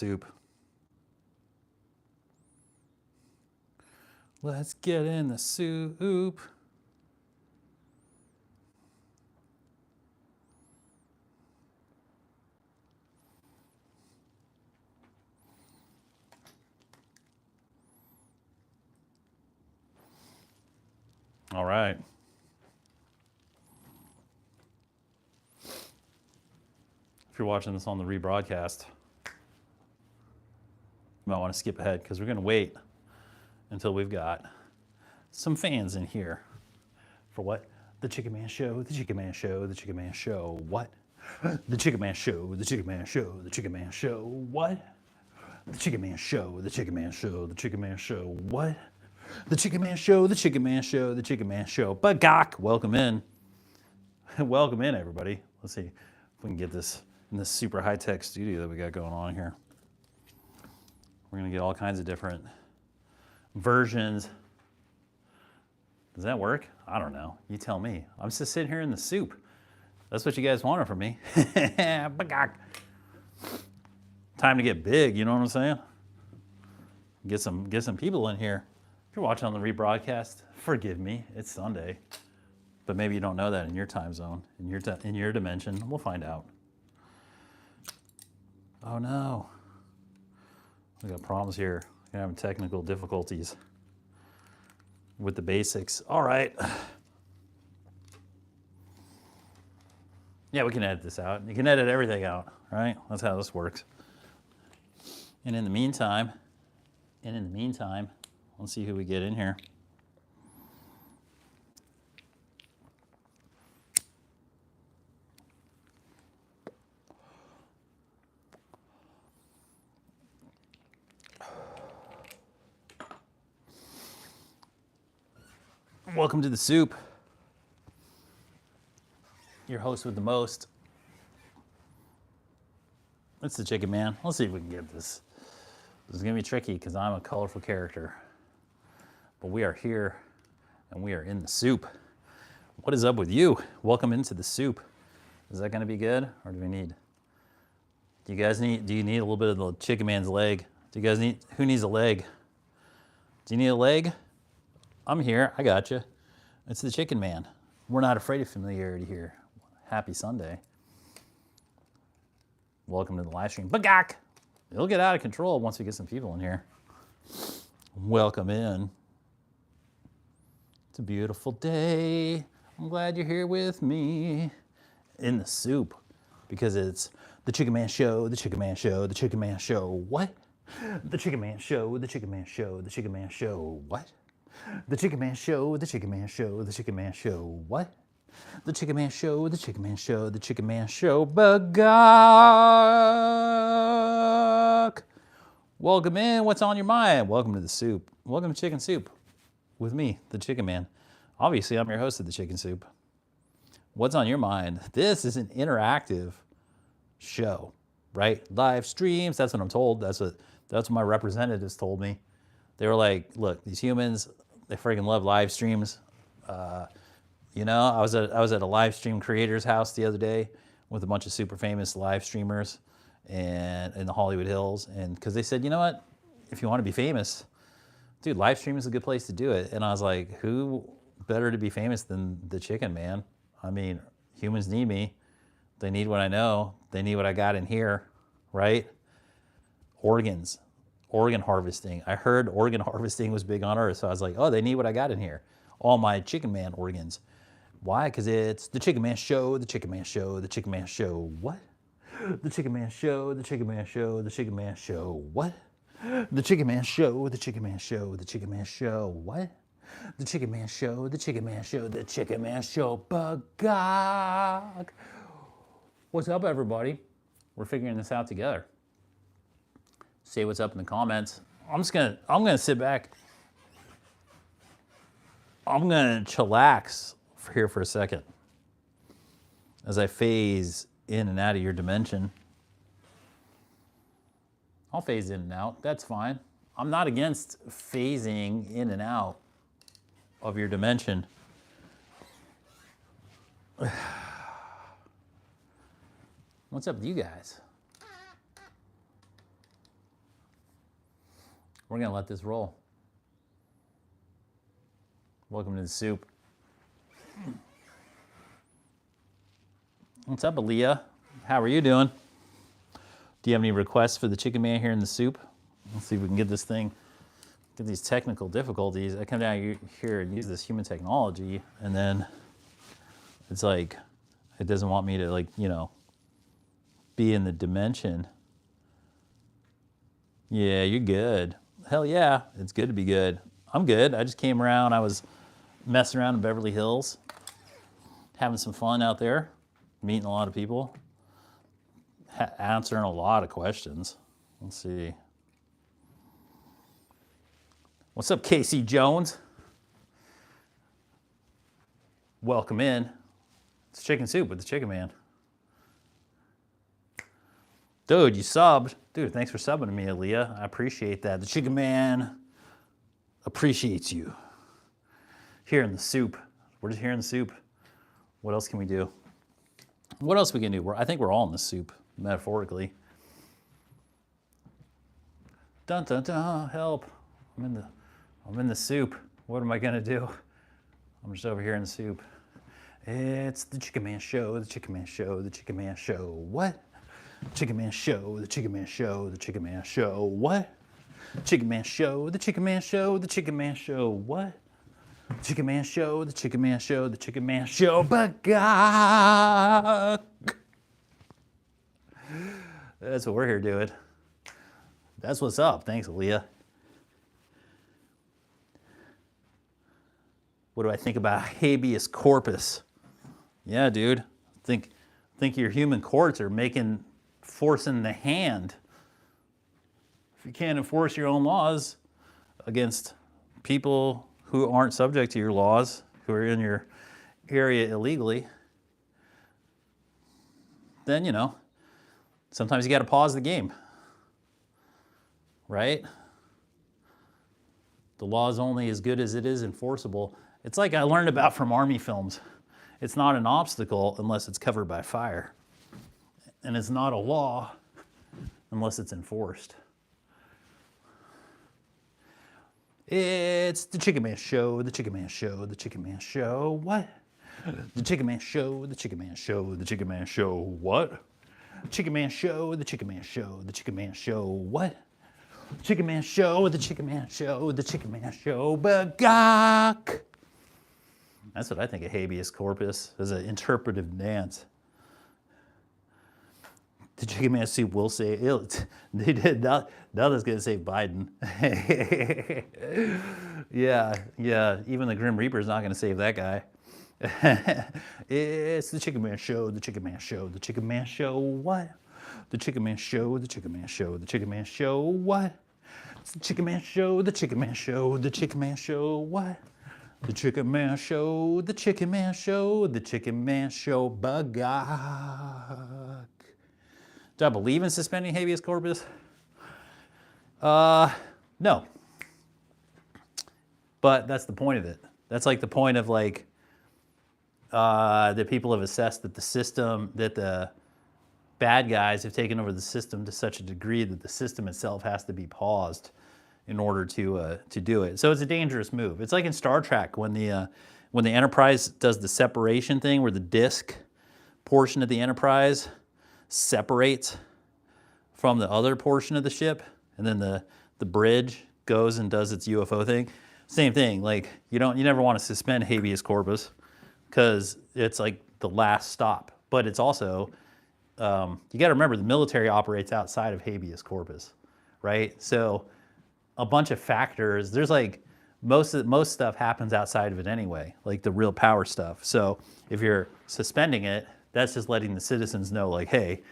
Soup. Let's get in the soup. All right. If you're watching this on the rebroadcast, you might want to skip ahead because we're going to wait until we've got some fans in here. For what? The Chicken Man Show, the Chicken Man Show, the Chicken Man Show. What? The Chicken Man Show, the Chicken Man Show, the Chicken Man Show. What? The Chicken Man Show, the Chicken Man Show, the Chicken Man Show. What? The Chicken Man Show, the Chicken Man Show, the Chicken Man Show. Bagok, welcome in. Welcome in, everybody. Let's see if we can get this in this super high-tech studio that we got going on here. We're going to get all kinds of different versions. Does that work? I don't know. You tell me. I'm just sitting here in the soup. That's what you guys wanted from me. Bagok. Time to get big, you know what I'm saying? Get some people in here. If you're watching on the rebroadcast, forgive me. It's Sunday. But maybe you don't know that in your time zone, in your dimension. We'll find out. Oh no. We got problems here. We're having technical difficulties with the basics. All right. Yeah, we can edit this out. You can edit everything out, right? That's how this works. And in the meantime, let's see who we get in here. Welcome to the soup. Your host with the most. It's the Chicken Man. Let's see if we can get this. This is going to be tricky because I'm a colorful character. But we are here and we are in the soup. What is up with you? Welcome into the soup. Is that going to be good or do we need? Do you need a little bit of the Chicken Man's leg? Who needs a leg? Do you need a leg? I'm here. I got you. It's the Chicken Man. We're not afraid of familiarity here. Happy Sunday. Welcome to the live stream. Bagok! It'll get out of control once we get some people in here. Welcome in. It's a beautiful day. I'm glad you're here with me in the soup because it's the Chicken Man Show, the Chicken Man Show, the Chicken Man Show. What? The Chicken Man Show, the Chicken Man Show, the Chicken Man Show. What? The Chicken Man Show, the Chicken Man Show, the Chicken Man Show. What? The Chicken Man Show, the Chicken Man Show, the Chicken Man Show. Bagok! Welcome in. What's on your mind? Welcome to the soup. Welcome to Chicken Soup with me, the Chicken Man. Obviously, I'm your host of the Chicken Soup. What's on your mind? This is an interactive show, right? Live streams. That's what I'm told. That's what my representatives told me. They were like, look, these humans, they freaking love live streams. You know, I was at a live stream creator's house the other day with a bunch of super famous live streamers and in the Hollywood Hills. And because they said, you know what, if you want to be famous, dude, live stream is a good place to do it. And I was like, who better to be famous than the Chicken Man? I mean, humans need me. They need what I know. They need what I got in here, right? Organ harvesting. I heard organ harvesting was big on Earth. So I was like, oh, they need what I got in here. All my Chicken Man organs. Why? Because it's the Chicken Man Show, the Chicken Man Show, the Chicken Man Show. What? The Chicken Man Show, the Chicken Man Show, the Chicken Man Show. What? The Chicken Man Show, the Chicken Man Show, the Chicken Man Show. What? The Chicken Man Show, the Chicken Man Show, the Chicken Man Show. Bagok! What's up, everybody? We're figuring this out together. Say what's up in the comments. I'm gonna sit back. I'm gonna chillax here for a second as I phase in and out of your dimension. I'll phase in and out. That's fine. I'm not against phasing in and out of your dimension. What's up with you guys? We're going to let this roll. Welcome to the soup. What's up, Aaliyah? How are you doing? Do you have any requests for the chicken man here in the soup? Let's see if we can get this thing, get these technical difficulties. I come down here and use this human technology, and then it's like, it doesn't want me to, like, you know, be in the dimension. Yeah, you're good. Hell yeah, it's good to be good. I'm good. I just came around. I was messing around in Beverly Hills, having some fun out there, meeting a lot of people, answering a lot of questions. Let's see. What's up, Casey Jones? Welcome in. It's Chicken Soup with the Chicken Man. Dude, you subbed. Dude, thanks for subbing to me, Aaliyah. I appreciate that. The Chicken Man appreciates you. Here in the soup. We're just here in the soup. What else can we do? What else we can do? I think we're all in the soup, metaphorically. Dun dun dun, help. I'm in the soup. What am I gonna do? I'm just over here in the soup. It's the Chicken Man Show, the Chicken Man Show, the Chicken Man Show. What? Chicken Man Show, the Chicken Man Show, the Chicken Man Show. What? Chicken Man Show, the Chicken Man Show, the Chicken Man Show. What? Chicken Man Show, the Chicken Man Show, the Chicken Man Show. Bagak. That's what we're here doing. That's what's up. Thanks, Aaliyah. What do I think about habeas corpus? Yeah, dude. Think your human courts are forcing the hand. If you can't enforce your own laws against people who aren't subject to your laws, who are in your area illegally, then, you know, sometimes you got to pause the game, right? The law is only as good as it is enforceable. It's like I learned about from Army films. It's not an obstacle unless it's covered by fire. And it's not a law unless it's enforced. It's the Chicken Man Show, the Chicken Man Show, the Chicken Man Show. What? The Chicken Man Show, the Chicken Man Show, the Chicken Man Show. What? Chicken Man Show, the Chicken Man Show, the Chicken Man Show. What? Chicken Man Show, the Chicken Man Show, the Chicken Man Show. Bagak. That's what I think of habeas corpus, as an interpretive dance. The Chicken Man Soup will say, they did, now that's going to say Biden. yeah, even the Grim Reaper is not going to save that guy. It's the Chicken Man Show, the Chicken Man Show, the Chicken Man Show. What? The Chicken Man Show, the Chicken Man Show, the Chicken Man Show. What? It's the Chicken Man Show, the Chicken Man Show, the Chicken Man Show. What? The Chicken Man Show, the Chicken Man Show, the Chicken Man Show. Bagak. Do I believe in suspending habeas corpus? No. But that's the point of it. That's like the point of like that people have assessed that the system, that the bad guys have taken over the system to such a degree that the system itself has to be paused in order to do it. So it's a dangerous move. It's like in Star Trek when the Enterprise does the separation thing, where the disk portion of the Enterprise separates from the other portion of the ship, and then the bridge goes and does its UFO thing. Same thing. Like you never want to suspend habeas corpus because it's like the last stop. But it's also you got to remember the military operates outside of habeas corpus, right? So a bunch of factors. There's like most stuff happens outside of it anyway, like the real power stuff. So if you're suspending it, that's just letting the citizens know, like, hey,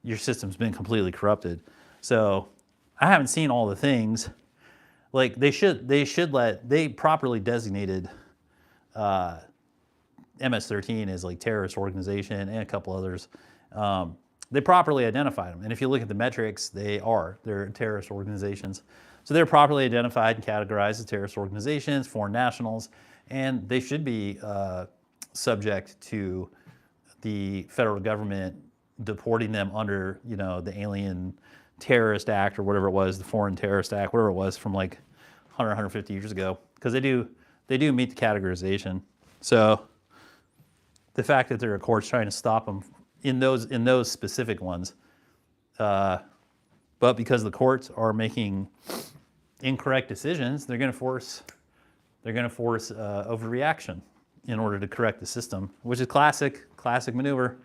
your system's been completely corrupted. So I haven't seen all the things. Like they properly designated MS-13 as like terrorist organization and a couple others. They properly identified them. And if you look at the metrics, they're terrorist organizations. So they're properly identified and categorized as terrorist organizations, foreign nationals, and they should be subject to the federal government deporting them under, the Alien terrorist act or whatever it was, the foreign terrorist act, whatever it was from like 100, 150 years ago, because they do meet the categorization. So the fact that there are courts trying to stop them in those specific ones, but because the courts are making incorrect decisions, they're going to force overreaction in order to correct the system, which is classic maneuver.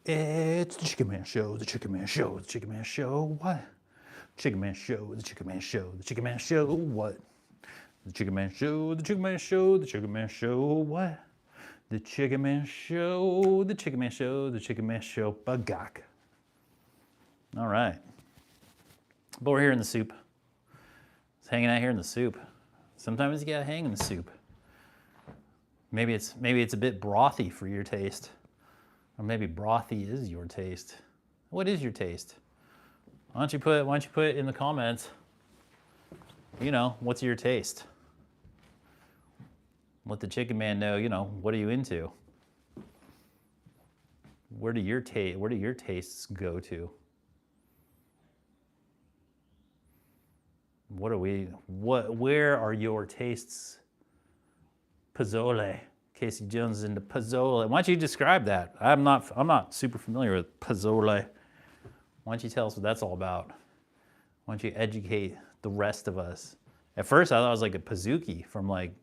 It's the Chicken Man Show, the Chicken Man Show, the Chicken Man Show, what? Chicken Man Show, the Chicken Man Show, the Chicken Man Show, what? The Chicken Man Show, the Chicken Man Show, the Chicken Man Show, what? The Chicken Man Show, the Chicken Man Show, the Chicken Man Show, bagak. All right. But we're here in the soup. It's hanging out here in the soup. Sometimes you gotta hang in the soup. Maybe it's a bit brothy for your taste. Or maybe brothy is your taste. What is your taste? Why don't you put it in the comments? You know, what's your taste? Let the Chicken Man know, you know, what are you into? Where do your tastes go to? Where are your tastes? Pozole. Casey Jones is into pozole. Why don't you describe that? I'm not super familiar with pozole. Why don't you tell us what that's all about? Why don't you educate the rest of us? At first I thought it was like a pizookie from like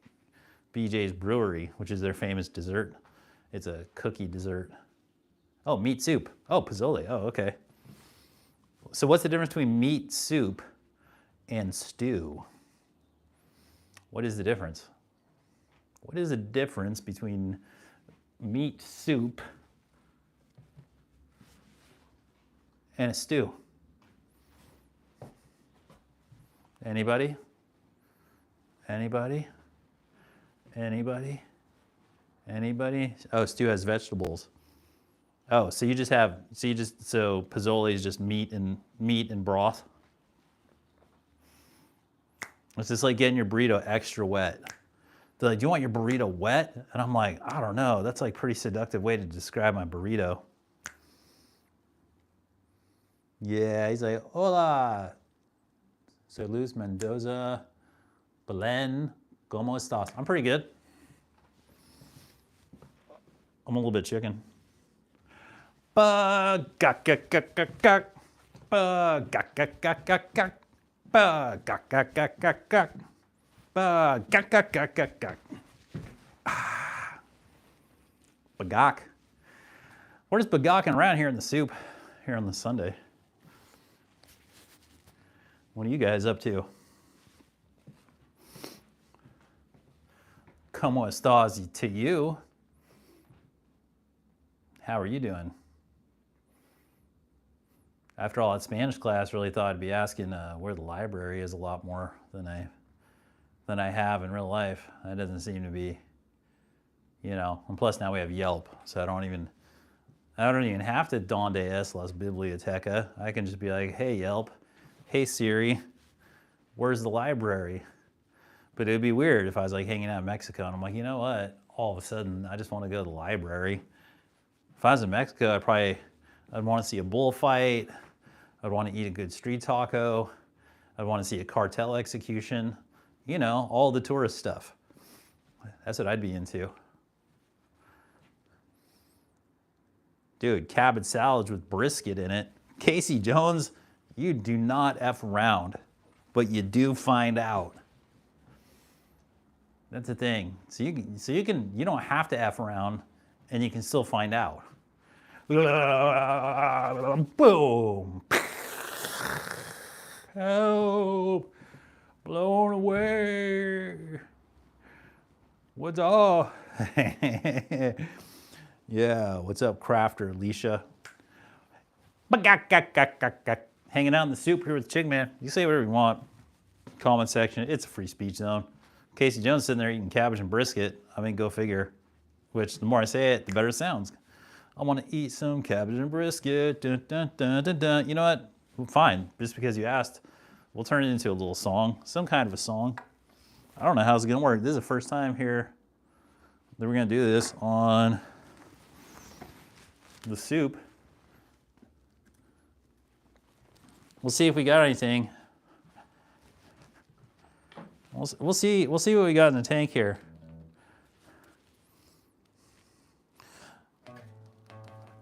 BJ's Brewery, which is their famous dessert. It's a cookie dessert. Oh, meat soup. Oh, pozole. Oh, okay. So what's the difference between meat soup and stew? What is the difference? What is the difference between meat soup and a stew? Anybody? Anybody? Anybody? Anybody? Oh, stew has vegetables. Oh, so pozole is just meat and broth. It's just like getting your burrito extra wet. They're like, do you want your burrito wet? And I'm like, I don't know. That's like a pretty seductive way to describe my burrito. Yeah, he's like, hola. Soy Luz Mendoza. Belen. ¿Cómo estás? I'm pretty good. I'm a little bit chicken. Ba-gak-gak-gak-gak-gak. Ba-gak-gak-gak-gak-gak. Ba-gak-gak-gak-gak-gak. Ba-gak-gak-gak-gak-gak. Bagak. We're just bagacking around here in the soup here on this Sunday. What are you guys up to? ¿Cómo estás to you? How are you doing? After all, that Spanish class, really thought I'd be asking where the library is a lot more than I have in real life. That doesn't seem to be, you know. And plus now we have Yelp, so I don't even have to donde es las biblioteca. I can just be like, hey Yelp, hey Siri, where's the library? But it'd be weird if I was like hanging out in Mexico and I'm like, you know what? All of a sudden, I just want to go to the library. If I was in Mexico, I'd want to see a bullfight. I'd want to eat a good street taco. I'd want to see a cartel execution. You know, all the tourist stuff. That's what I'd be into. Dude, cabbage salads with brisket in it. Casey Jones, you do not F around, but you do find out. That's the thing. So you don't have to F around and you can still find out. Boom. Help. Blown away. What's up? Yeah, what's up, Crafter, Alicia? Hanging out in the soup here with the Chicken Man. You say whatever you want. Comment section. It's a free speech zone. Casey Jones sitting there eating cabbage and brisket. I mean, go figure. Which the more I say it, the better it sounds. I want to eat some cabbage and brisket. Dun, dun, dun, dun, dun. You know what? Well, fine. Just because you asked, we'll turn it into a little song. Some kind of a song. I don't know how it's going to work. This is the first time here that we're going to do this on the soup. We'll see if we got anything. We'll see what we got in the tank here.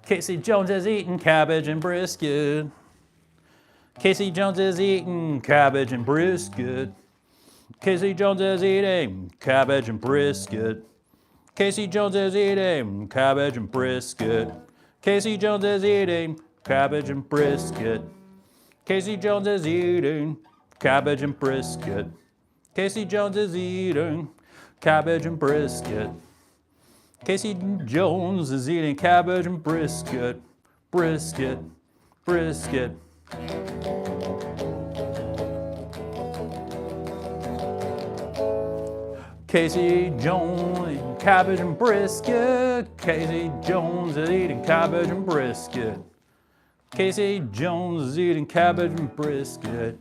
Casey Jones is eating cabbage and brisket. Casey Jones is eating cabbage and brisket. Casey Jones is eating cabbage and brisket. Casey Jones is eating cabbage and brisket. Casey Jones is eating cabbage and brisket. Casey Jones is eating cabbage and brisket. Casey Jones is eating cabbage and brisket. Casey Jones is eating cabbage and brisket. Brisket. Brisket. Casey Jones eating cabbage and brisket. Casey Jones is eating cabbage and brisket. Casey Jones is eating cabbage and brisket.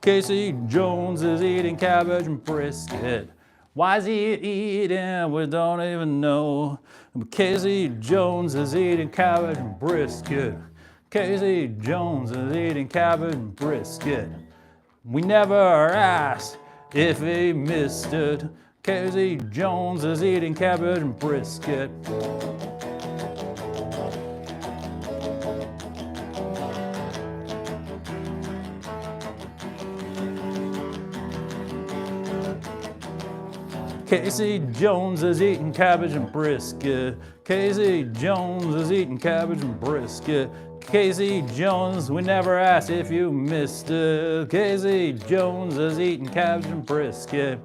Casey Jones is eating cabbage and brisket. Why is he eating? We don't even know. But Casey Jones is eating cabbage and brisket. Casey Jones is eating cabbage and brisket. We never asked if he missed it. Casey Jones is eating cabbage and brisket. Casey Jones is eating cabbage and brisket. Casey Jones is eating cabbage and brisket. Casey Jones, we never asked if you missed it. Casey Jones is eating cabbage and brisket.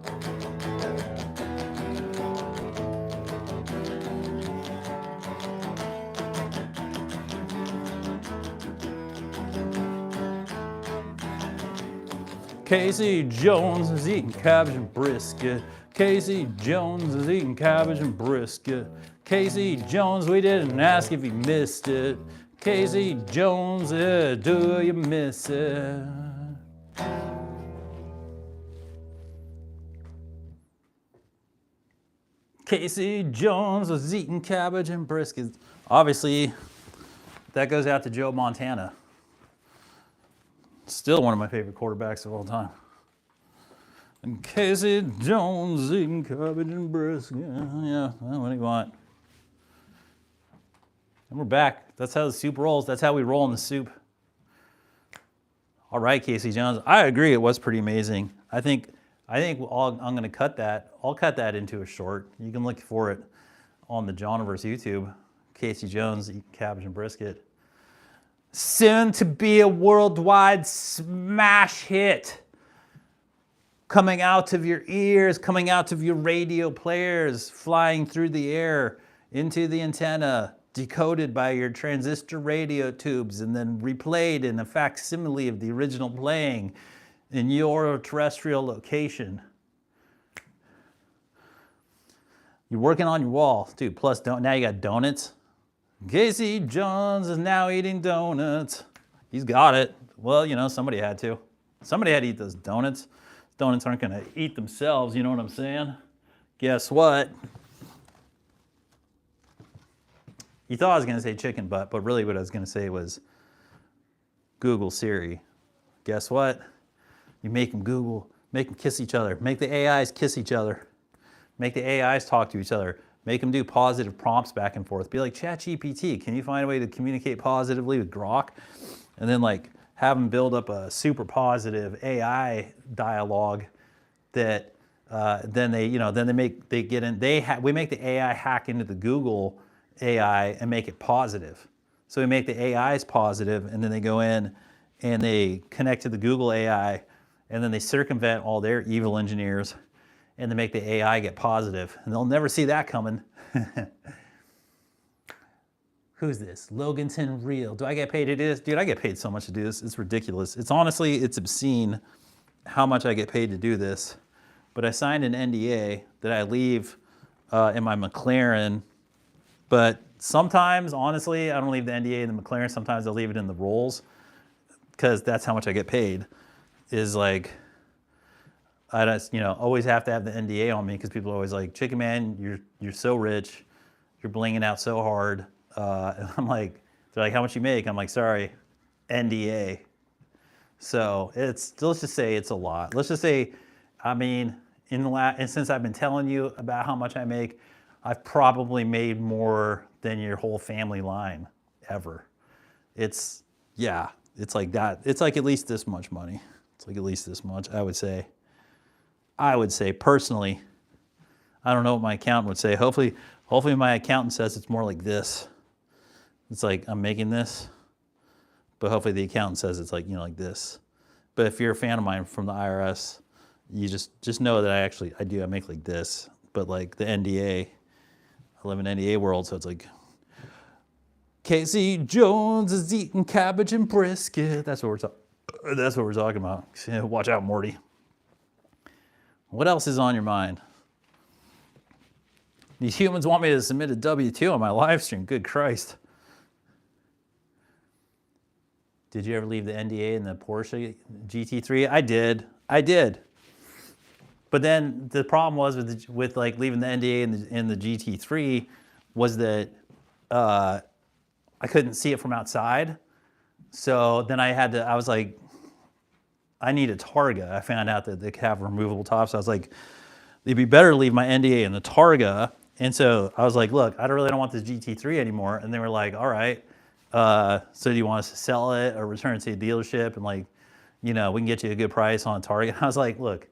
Casey Jones is eating cabbage and brisket. Casey Jones is eating cabbage and brisket. Casey Jones, we didn't ask if he missed it. Casey Jones, do you miss it? Casey Jones was eating cabbage and brisket. Obviously, that goes out to Joe Montana. Still one of my favorite quarterbacks of all time. And Casey Jones eating cabbage and brisket. Yeah, well, what do you want? And we're back. That's how the soup rolls. That's how we roll in the soup. All right, Casey Jones. I agree. It was pretty amazing. I think I'm going to cut that. I'll cut that into a short. You can look for it on the JOHNiVERSE YouTube. Casey Jones eating cabbage and brisket. Soon to be a worldwide smash hit. Coming out of your ears, coming out of your radio players, flying through the air into the antenna, decoded by your transistor radio tubes, and then replayed in a facsimile of the original playing in your terrestrial location. You're working on your wall, dude. Plus, now you got donuts. Casey Jones is now eating donuts. He's got it. Well, you know, somebody had to. Somebody had to eat those donuts. Donuts aren't going to eat themselves, you know what I'm saying? Guess what? You thought I was going to say chicken butt, but really what I was going to say was Google Siri. Guess what? You make them Google, make them kiss each other. Make the AIs kiss each other. Make the AIs talk to each other. Make them do positive prompts back and forth. Be like, ChatGPT, can you find a way to communicate positively with Grok? And then like have them build up a super positive AI dialogue that we make the AI hack into the Google AI and make it positive. So we make the AIs positive, and then they go in and they connect to the Google AI, and then they circumvent all their evil engineers, and they make the AI get positive. And they'll never see that coming. Who's this? Loganton Real. Do I get paid to do this? Dude, I get paid so much to do this. It's ridiculous. It's obscene how much I get paid to do this. But I signed an NDA that I leave in my McLaren. But sometimes, honestly, I don't leave the NDA in the McLaren. Sometimes I'll leave it in the Rolls, because that's how much I get paid. Is like, I just, always have to have the NDA on me, because people are always like, Chicken Man, you're so rich, you're blinging out so hard. And I'm like, they're like, how much you make? I'm like, sorry, NDA. So let's just say it's a lot. Let's just say, I mean, and since I've been telling you about how much I make, I've probably made more than your whole family line ever. Yeah, it's like that. It's like at least this much money. It's like at least this much, I would say. I would say personally, I don't know what my accountant would say. Hopefully my accountant says it's more like this. It's like I'm making this, but hopefully the accountant says it's like, like this. But if you're a fan of mine from the IRS, you just know that I make like this. But like the NDA, I live in NDA world, so it's like Casey Jones is eating cabbage and brisket. That's what we're talking about. Watch out, Morty. What else is on your mind? These humans want me to submit a W-2 on my live stream. Good Christ. Did you ever leave the NDA in the Porsche GT3? I did. But then the problem was with like leaving the NDA in the GT3 was that I couldn't see it from outside. So then I was like, I need a Targa. I found out that they have removable tops. I was like, it'd be better to leave my NDA in the Targa. And so I was like, look, I really don't want this GT3 anymore. And they were like, all right, so do you want us to sell it or return it to the dealership? And like, we can get you a good price on Target. And I was like, look,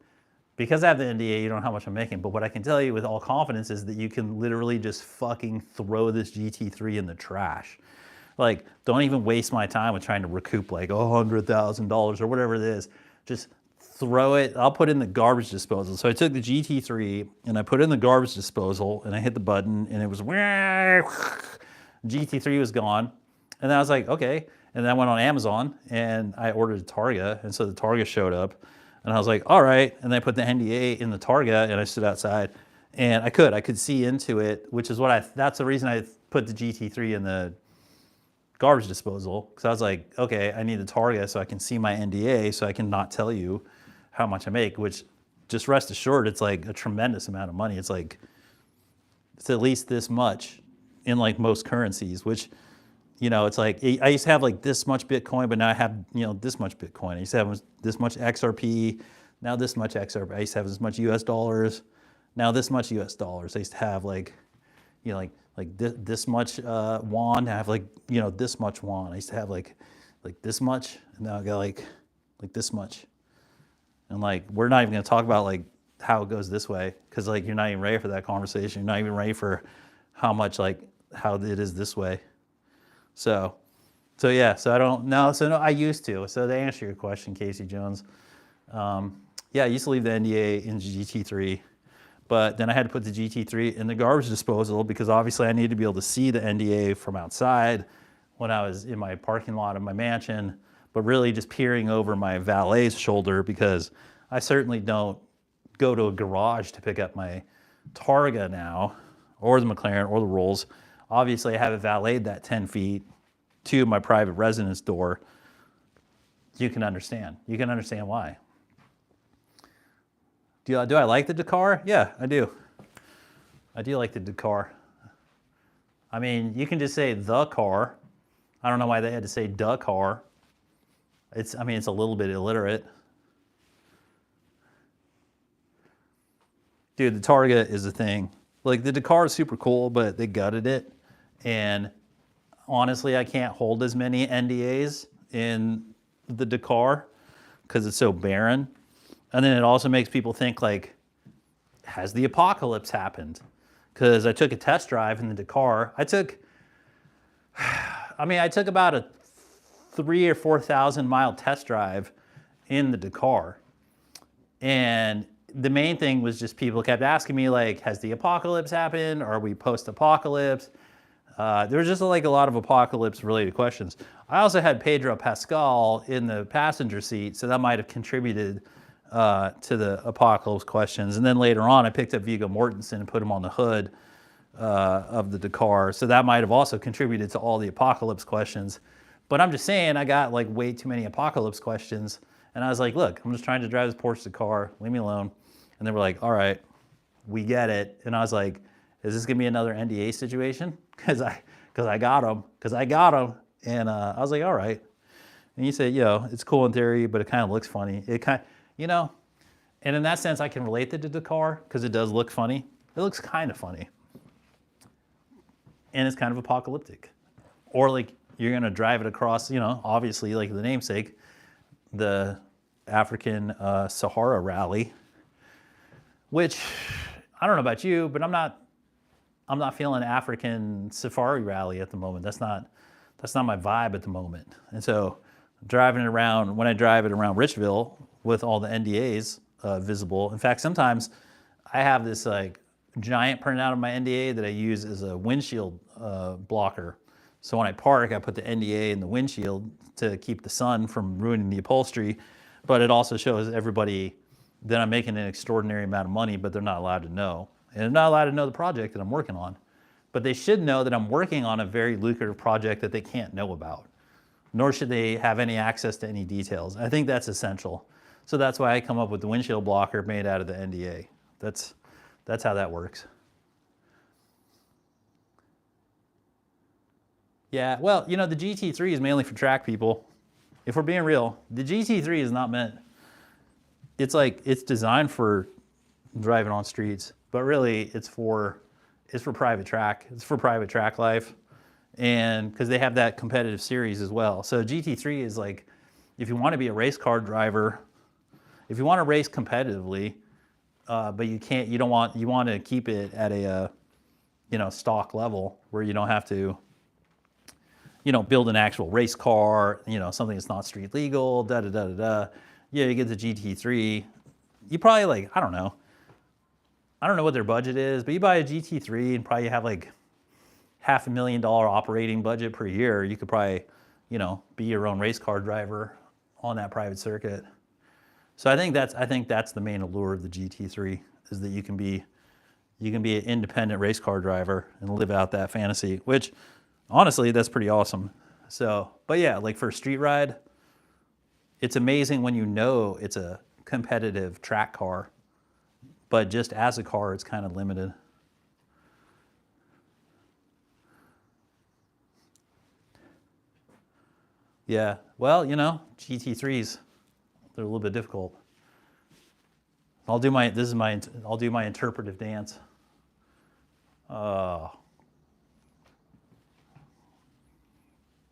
because I have the NDA, you don't know how much I'm making. But what I can tell you with all confidence is that you can literally just fucking throw this GT3 in the trash. Like, don't even waste my time with trying to recoup like $100,000 or whatever it is. Just throw it. I'll put it in the garbage disposal. So I took the GT3 and I put it in the garbage disposal and I hit the button and it was GT3 was gone. And then I was like, okay. And then I went on Amazon and I ordered a Targa. And so the Targa showed up and I was like, all right. And then I put the NDA in the Targa and I stood outside and I could see into it, which is that's the reason I put the GT3 in the garbage disposal. Cause I was like, okay, I need the Targa so I can see my NDA so I can not tell you how much I make, which just rest assured, it's like a tremendous amount of money. It's at least this much in like most currencies, which, it's like, I used to have like this much Bitcoin, but now I have, this much Bitcoin. I used to have this much XRP, now this much XRP. I used to have this much US dollars, now this much US dollars. I used to have like, this much won, I have like, this much won. I used to have like this much, and now I got like this much. And like, we're not even gonna talk about like how it goes this way, because like you're not even ready for that conversation. You're not even ready for how much how it is this way. So yeah, so I don't know. So no, I used to. So to answer your question, Casey Jones, yeah, I used to leave the NDA in GT3, but then I had to put the GT3 in the garbage disposal because obviously I needed to be able to see the NDA from outside when I was in my parking lot of my mansion, but really just peering over my valet's shoulder because I certainly don't go to a garage to pick up my Targa now, or the McLaren, or the Rolls. Obviously, I have it valeted that 10 feet to my private residence door. You can understand. You can understand why. Do I like the Dakar? Yeah, I do. I do like the Dakar. I mean, you can just say the car. I don't know why they had to say Dakar. It's a little bit illiterate. Dude, the Targa is a thing. Like, the Dakar is super cool, but they gutted it. And honestly, I can't hold as many NDAs in the Dakar because it's so barren. And then it also makes people think, like, has the apocalypse happened? Because I took a test drive in the Dakar. I took about a 3,000 or 4,000 mile test drive in the Dakar. And the main thing was just people kept asking me, like, has the apocalypse happened? Or are we post-apocalypse? There was just like a lot of apocalypse-related questions. I also had Pedro Pascal in the passenger seat, so that might have contributed to the apocalypse questions. And then later on, I picked up Viggo Mortensen and put him on the hood of the Dakar, so that might have also contributed to all the apocalypse questions. But I'm just saying, I got like way too many apocalypse questions, and I was like, look, I'm just trying to drive this Porsche Dakar, leave me alone. And they were like, all right, we get it. And I was like, is this gonna be another NDA situation? Because I got them. And I was like, all right. And you say, it's cool in theory, but it kind of looks funny. It kind, you know, and in that sense, I can relate it to the car because it does look funny. It looks kind of funny, and it's kind of apocalyptic. Or like you're gonna drive it across, obviously like the namesake, the African Sahara Rally, which I don't know about you, but I'm not feeling African Safari Rally at the moment. That's not my vibe at the moment. And so driving it around, when I drive it around Richville with all the NDAs visible. In fact, sometimes I have this like giant printout of my NDA that I use as a windshield blocker. So when I park, I put the NDA in the windshield to keep the sun from ruining the upholstery. But it also shows everybody that I'm making an extraordinary amount of money, but they're not allowed to know. And they're not allowed to know the project that I'm working on. But they should know that I'm working on a very lucrative project that they can't know about, nor should they have any access to any details. I think that's essential. So that's why I come up with the windshield blocker made out of the NDA. That's how that works. Yeah, well, the GT3 is mainly for track people. If we're being real, the GT3 is not meant, it's designed for driving on streets, but really it's for private track. It's for private track life. And because they have that competitive series as well. So GT3 is like, if you want to be a race car driver, if you want to race competitively, but you want to keep it at a, stock level where you don't have to, build an actual race car, something that's not street legal, Yeah, you get the GT3. You probably I don't know what their budget is, but you buy a GT3 and probably have like $500,000 operating budget per year. You could probably, be your own race car driver on that private circuit. So I think that's the main allure of the GT3 is that you can be an independent race car driver and live out that fantasy, which honestly, that's pretty awesome. So, but yeah, like for a street ride, it's amazing when it's a competitive track car, but just as a car, it's kind of limited. Yeah, well, GT3s, they're a little bit difficult. I'll do my interpretive dance.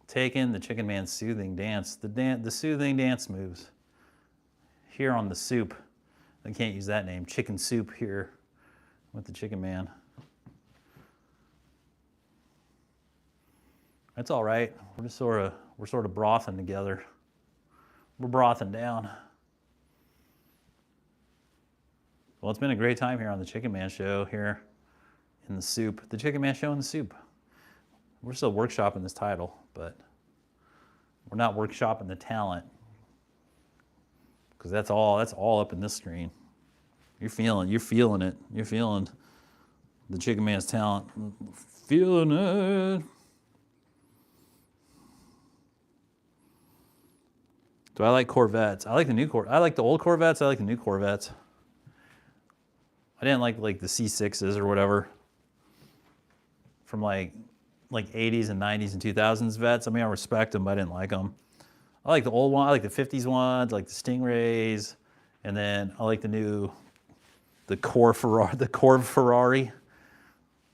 Taking the Chicken Man's soothing dance, the soothing dance moves. Here on the soup, I can't use that name, Chicken Soup here with the Chicken Man. That's all right. We're sort of brothing together. We're brothing down. Well, it's been a great time here on the Chicken Man Show here in the soup. The Chicken Man Show in the soup. We're still workshopping this title, but we're not workshopping the talent because that's all up in this screen. You're feeling it. You're feeling the Chicken Man's talent. Feeling it. Do I like Corvettes? I like the old Corvettes. I like the new Corvettes. I didn't like the C6s or whatever from like 80s and 90s and 2000s vets. I mean, I respect them, but I didn't like them. I like the old one. I like the 50s ones, I like the Stingrays, and then I like the Corv Ferrari.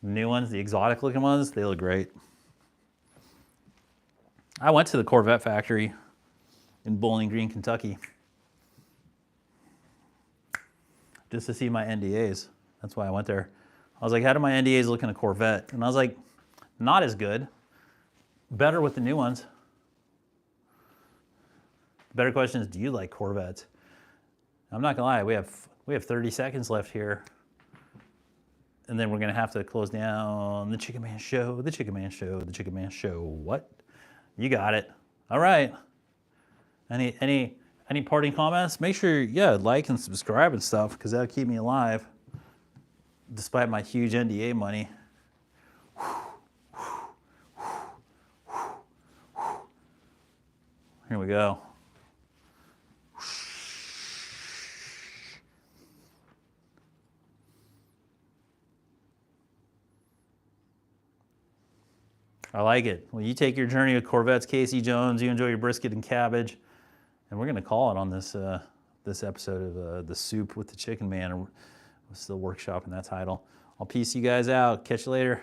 The new ones, the exotic looking ones, they look great. I went to the Corvette factory in Bowling Green, Kentucky, just to see my NDAs. That's why I went there. I was like, how do my NDAs look in a Corvette? And I was like, not as good. Better with the new ones. The better question is, do you like Corvettes? I'm not gonna lie, we have 30 seconds left here. And then we're gonna have to close down the Chicken Man Show, the Chicken Man Show, the Chicken Man Show. What? You got it. All right. Any parting comments? Make sure, like and subscribe and stuff, because that'll keep me alive, despite my huge NDA money. Here we go. I like it. Well, you take your journey with Corvettes, Casey Jones. You enjoy your brisket and cabbage. And we're going to call it on this this episode of The Soup with the Chicken Man. We're still workshopping that title. I'll peace you guys out. Catch you later.